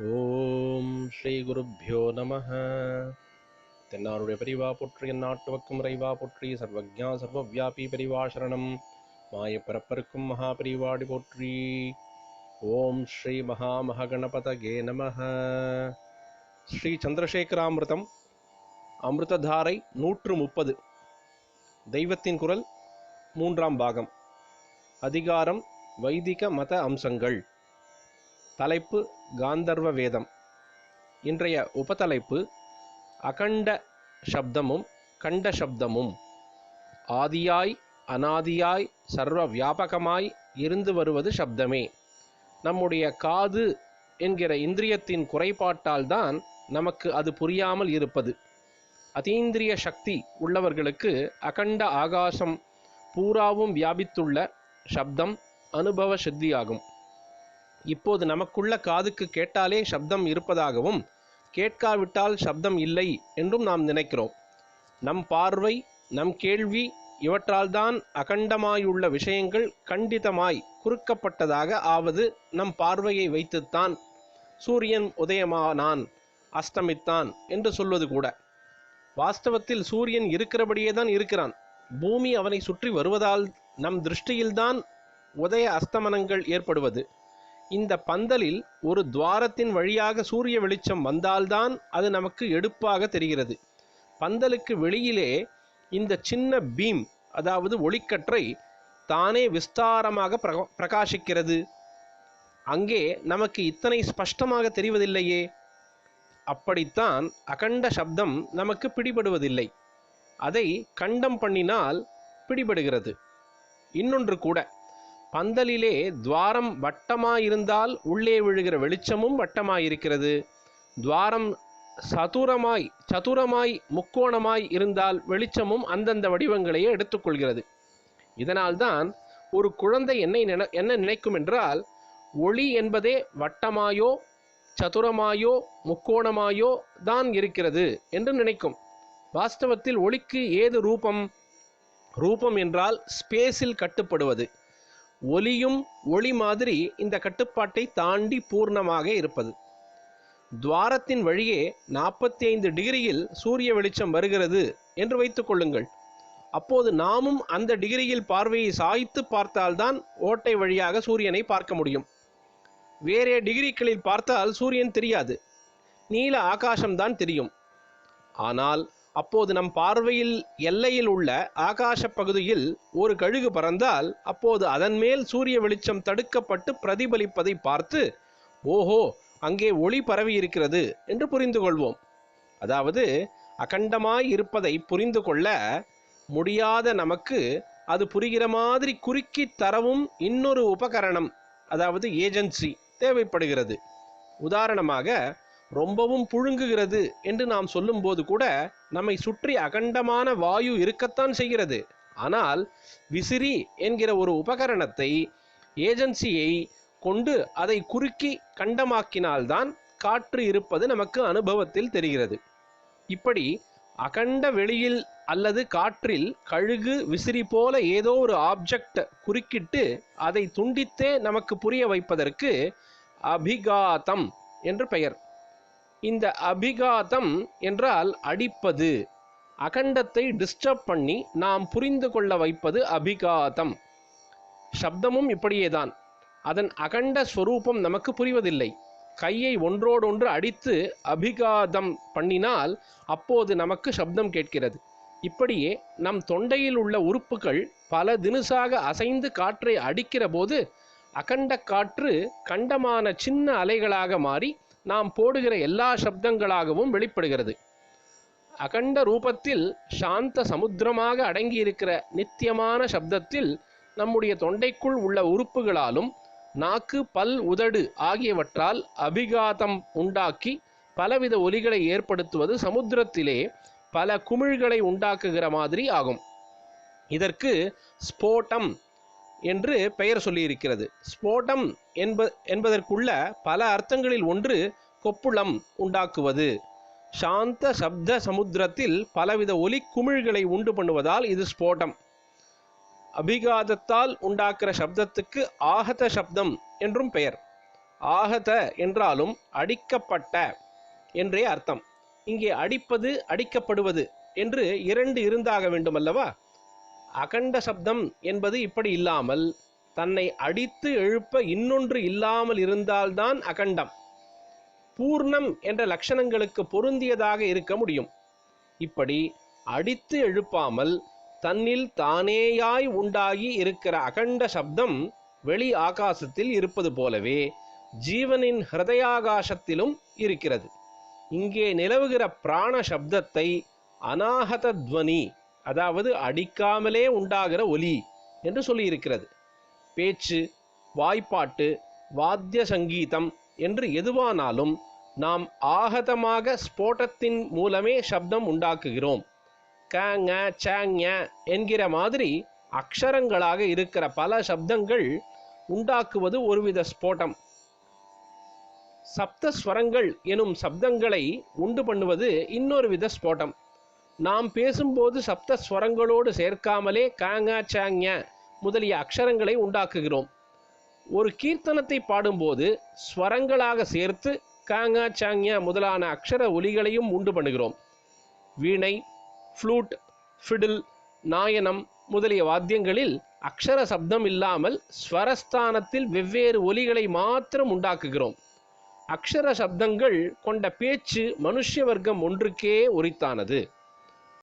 ஓம் ஸ்ரீ குருப்யோ நமः. தென்னாருடைய பெரிவா போற்றி, எந்நாட்டுவக்கும் இறைவா போற்றி, சர்வஜ்ஞா சர்வவியாபி பெரிவா சரணம், மாயப்பிறப்பருக்கும் மகா பெரிவாடி போற்றி. ஓம் ஸ்ரீ மகாமகணபதகே நமः. ஸ்ரீ சந்திரசேகராமிருதம் அமிர்ததாரை 130. தெய்வத்தின் குரல் 3ஆம் பாகம். அதிகாரம் வைதிக மத அம்சங்கள். தலைப்பு காந்தர்வ வேதம். இன்றைய உபதலைப்பு அகண்ட சப்தமும் கண்ட சப்தமும். ஆதியாய் அனாதியாய் சர்வ வியாபகமாய் இருந்து வருவது சப்தமே. நம்முடைய காது என்கிற இந்திரியத்தின் குறைபாட்டால் தான் நமக்கு அது புரியாமல் இருப்பது. அதீந்திரிய சக்தி உள்ளவர்களுக்கு அகண்ட ஆகாசம் பூராவும் வியாபித்துள்ள சப்தம் அனுபவ சித்தியாகும். இப்போது நமக்குள்ள காதுக்கு கேட்டாலே சப்தம் இருப்பதாகவும், கேட்காவிட்டால் சப்தம் இல்லை என்றும் நாம் நினைக்கிறோம். நம் பார்வை, நம் கேள்வி இவற்றால்தான் அகண்டமாயுள்ள விஷயங்கள் கண்டிதமாய் குறுக்கப்பட்டதாக ஆவது. நம் பார்வையை வைத்துத்தான் சூரியன் உதயமானான், அஸ்தமித்தான் என்று சொல்வது கூட. வாஸ்தவத்தில் சூரியன் இருக்கிறபடியே தான் இருக்கிறான். பூமி அவனை சுற்றி வருவதால் நம் திருஷ்டியில்தான் உதய அஸ்தமனங்கள் ஏற்படுவது. இந்த பந்தலில் ஒரு துவாரத்தின் வழியாக சூரிய வெளிச்சம் வந்தால்தான் அது நமக்கு எடுப்பாக தெரிகிறது. பந்தலுக்கு வெளியிலே இந்த சின்ன பீம், அதாவது ஒளிக்கற்றை தானே விஸ்தாரமாக பிரகாசிக்கிறது. அங்கே நமக்கு இத்தனை ஸ்பஷ்டமாக தெரிவதில்லையே. அப்படித்தான் அகண்ட சப்தம் நமக்கு பிடிபடுவதில்லை. அதை கண்டம் பண்ணினால் பிடிபடுகிறது. இன்னொன்று கூட, பந்தலிலே துவாரம் வட்டமாயிருந்தால் உள்ளே விழுகிற வெளிச்சமும் வட்டமாயிருக்கிறது. துவாரம் சதுரமாய் முக்கோணமாய் இருந்தால் வெளிச்சமும் அந்தந்த வடிவங்களையே எடுத்துக்கொள்கிறது. இதனால்தான் ஒரு குழந்தை என்ன நினைக்கும் என்றால், ஒளி என்பதே வட்டமாயோ சதுரமாயோ முக்கோணமாயோ தான் இருக்கிறது என்று நினைக்கும். வாஸ்தவத்தில் ஒளிக்கு ஏது ரூபம்? ரூபம் என்றால் ஸ்பேஸில் கட்டுப்படுவது. ஒலியும் ஒளி மாதிரி இந்த கட்டுப்பாட்டை தாண்டி பூர்ணமாக இருப்பது. துவாரத்தின் வழியே 45 டிகிரியில் சூரிய வெளிச்சம் வருகிறது என்று வைத்துக் கொள்ளுங்கள். அப்போது நாமும் அந்த டிகிரியில் பார்வையை சாய்த்து பார்த்தால்தான் ஓட்டை வழியாக சூரியனை பார்க்க முடியும். வேறே டிகிரிகளில் பார்த்தால் சூரியன் தெரியாது, நீல ஆகாசம்தான் தெரியும். ஆனால் அப்போது நம் பார்வையில் எல்லையில் உள்ள ஆகாச பகுதியில் ஒரு கழுகு பறந்தால் அப்போது அதன் மேல் சூரிய வெளிச்சம் தடுக்கப்பட்டு பிரதிபலிப்பதை பார்த்து, ஓஹோ, அங்கே ஒளி பரவி இருக்கிறது என்று புரிந்து கொள்வோம். அதாவது அகண்டமாய் இருப்பதை புரிந்து கொள்ள முடியாத நமக்கு அது புரிகிற மாதிரி குறுக்கி தரவும் இன்னொரு உபகரணம், அதாவது ஏஜென்சி தேவைப்படுகிறது. உதாரணமாக, ரொம்பவும் புழுங்குகிறது என்று நாம் சொல்லும்போது கூட நம்மை சுற்றி அகண்டமான வாயு இருக்கத்தான் செய்கிறது. ஆனால் விசிறி என்கிற ஒரு உபகரணத்தை, ஏஜென்சியை கொண்டு அதை குறுக்கி கண்டமாக்கினால்தான் காற்று இருப்பது நமக்கு அனுபவத்தில் தெரிகிறது. இப்படி அகண்ட வெளியில் அல்லது காற்றில் கழுகு விசிறி போல ஏதோ ஒரு ஆப்ஜெக்ட் குறுக்கிட்டு அதை துண்டித்தே நமக்கு புரிய வைப்பதற்கு அபிகாதம் என்று பெயர். இந்த அபிகாதம் என்றால் அடிப்பது. அகண்டத்தை டிஸ்டர்ப் பண்ணி நாம் புரிந்து கொள்ள வைப்பது அபிகாதம். சப்தமும் இப்படியேதான். அதன் அகண்ட ஸ்வரூபம் நமக்கு புரிவதில்லை. கையை ஒன்றோடொன்று அடித்து அபிகாதம் பண்ணினால் அப்போது நமக்கு சப்தம் கேட்கிறது. இப்படியே நம் தொண்டையில் உள்ள உறுப்புகள் பல தினுசாக அசைந்து காற்றை அடிக்கிற போது அகண்ட காற்று கண்டமான சின்ன அலைகளாக மாறி நாம் போடுகிற எல்லா சப்தங்களாகவும் வெளிப்படுகிறது. அகண்ட ரூபத்தில் சாந்த சமுத்திரமாக அடங்கியிருக்கிற நித்தியமான சப்தத்தில் நம்முடைய தொண்டைக்குள் உள்ள உறுப்புகளாலும் நாக்கு, பல், உதடு ஆகியவற்றால் அபிகாதம் உண்டாக்கி பலவித ஒலிகளை ஏற்படுத்துவது சமுத்திரத்திலே பல குமிழ்களை உண்டாக்குகிற மாதிரி ஆகும். இதற்கு ஸ்போட்டம் என்று பெயர் சொல்லியிருக்கிறது. ஸ்போட்டம் என்பதற்குள்ள பல அர்த்தங்களில் ஒன்று கொப்புளம் உண்டாக்குவது. சாந்த சப்த சமுத்திரத்தில் பலவித ஒலி குமிழ்களை உண்டு பண்ணுவதால் இது ஸ்போட்டம். அபிகாதத்தால் உண்டாக்குற சப்தத்துக்கு ஆகத சப்தம் என்றும் பெயர். ஆகத என்றாலும் அடிக்கப்பட்ட என்றே அர்த்தம். இங்கே அடிப்பது அடிக்கப்படுவது என்று இரண்டு இருந்தாக வேண்டும் அல்லவா? அகண்ட சப்தம் என்பது இப்படி இல்லாமல் தன்னை அடித்து எழுப்ப இன்னொன்று இல்லாமல் இருந்தால்தான் அகண்டம். பூர்ணம் என்ற லட்சணங்களுக்கு பொருந்தியதாக இருக்க முடியும். இப்படி அடித்து எழுப்பாமல் தன்னில் தானேயாய் உண்டாகி இருக்கிற அகண்ட சப்தம் வெளி ஆகாசத்தில் இருப்பது போலவே ஜீவனின் ஹிருதயாகாசத்திலும் இருக்கிறது. இங்கே நிலவுகிற பிராண சப்தத்தை அநாகத துவனி, அதாவது அடிக்காமலே உண்டாகிற ஒலி என்று சொல்லியிருக்கிறது. பேச்சு, வாய்ப்பாட்டு, வாத்திய சங்கீதம் என்று எதுவானாலும் நாம் ஆகதமாக ஸ்போட்டத்தின் மூலமே சப்தம் உண்டாக்குகிறோம். க ங ச ஞ என்கிற மாதிரி அக்ஷரங்களாக இருக்கிற பல சப்தங்கள் உண்டாக்குவது ஒருவித ஸ்போட்டம். சப்தஸ்வரங்கள் எனும் சப்தங்களை உண்டு பண்ணுவது இன்னொரு வித ஸ்போட்டம். நாம் பேசும்போது சப்தஸ்வரங்களோடு சேர்க்காமலே க ங ச ஞ முதலிய அக்ஷரங்களை உண்டாக்குகிறோம். ஒரு கீர்த்தனத்தை பாடும்போது ஸ்வரங்களாக சேர்த்து க ங ச ஞ முதலான அக்ஷர ஒலிகளையும் உண்டு பண்ணுகிறோம். வீணை, ஃப்ளூட், ஃபிடில், நாயனம் முதலிய வாத்தியங்களில் அக்ஷர சப்தம் இல்லாமல் ஸ்வரஸ்தானத்தில் வெவ்வேறு ஒலிகளை மாத்திரம் உண்டாக்குகிறோம். அக்ஷர சப்தங்கள் கொண்ட பேச்சு மனுஷ்ய வர்க்கம் ஒன்றுக்கே உரித்தானது.